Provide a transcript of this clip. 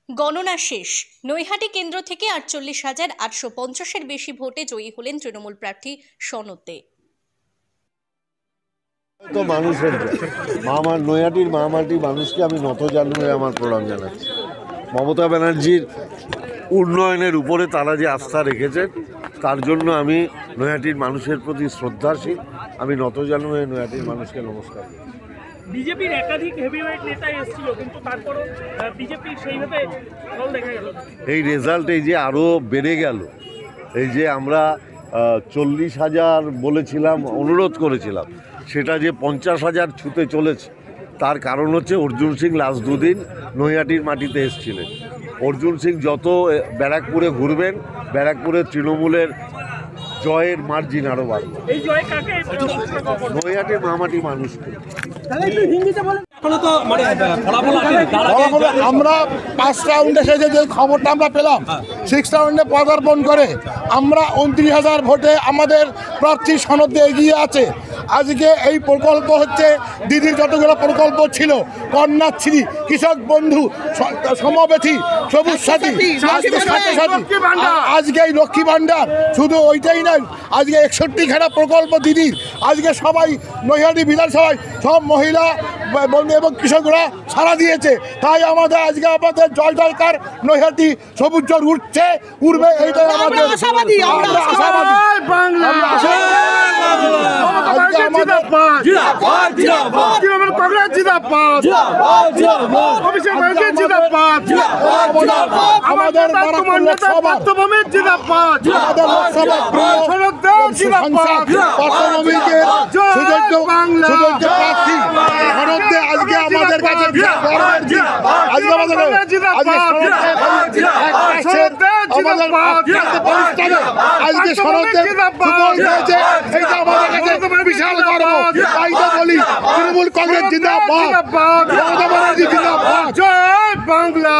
গণনা শেষ। নৈহাটি কেন্দ্র থেকে 48,850-এর বেশি ভোটে জয়ী হলেন তৃণমূল প্রার্থী সনদ দে। তো মানুষের আমার নৈহাটির মামাটি মানুষকে আমি নতজানু আমার প্রণাম জানাচ্ছি। মমতা ব্যানার্জির উন্নয়নের উপরে তারা যে আস্থা রেখেছেন তার জন্য আমি নৈহাটির মানুষের প্রতি শ্রদ্ধাশীল। আমি নতজানু হয়ে নৈহাটির মানুষকে নমস্কার করি। বিজেপির একাধিক হেভিওয়েট নেতা এসেছিল, কিন্তু তারপরও বিজেপি সেইভাবে ফল দেখা গেল। এই রেজাল্ট এই যে আরও বেড়ে গেল, এই যে আমরা 40,000 বলেছিলাম, অনুরোধ করেছিলাম, সেটা যে 50,000 ছুতে চলেছে তার কারণ হচ্ছে অর্জুন সিং লাস্ট দুদিন নৈহাটির মাটিতে এসেছিলেন। অর্জুন সিং যত ব্যারাকপুরে ঘুরবেন, ব্যারাকপুরে তৃণমূলের জয়ের মার্জিন আরও বাড়বে। এই জয় কাকে? নৈহাটির মামাটি মানুষকে। আমরা 5 রাউন্ডে শেষে যে খবরটা আমরা পেলাম, 6 রাউন্ডে পদার্পণ করে আমরা 29,000 ভোটে আমাদের প্রার্থী সনদ দিয়ে এগিয়ে আছে। আজকে এই প্রকল্প হচ্ছে দিদির যতগুলো প্রকল্প ছিল, কন্যাশ্রী, কৃষক বন্ধু, সমবেথী, সবুজ সাথী, আজকে এই লক্ষ্মী ভাণ্ডার, শুধু ওইটাই নয়, আজকে 61খানা প্রকল্প দিদির। আজকে সবাই নৈহাটি বিধানসভায় সব মহিলা বন্ধু এবং কৃষকরা সাড়া দিয়েছে। তাই আমাদের আজকে আমাদের জয় জয়কার, নৈহাটি সবুজ জোর উঠছে, উঠবে, এইটাই আমাদের আশাবাদী। আজকে আমাদের কাছে আজকে সনদের বিশাল গর্ব। তাই তো বলি, তৃণমূল কংগ্রেস জিন্দাবাদ, মমতা ব্যানার্জি জিন্দাবাদ, জয় বাংলা।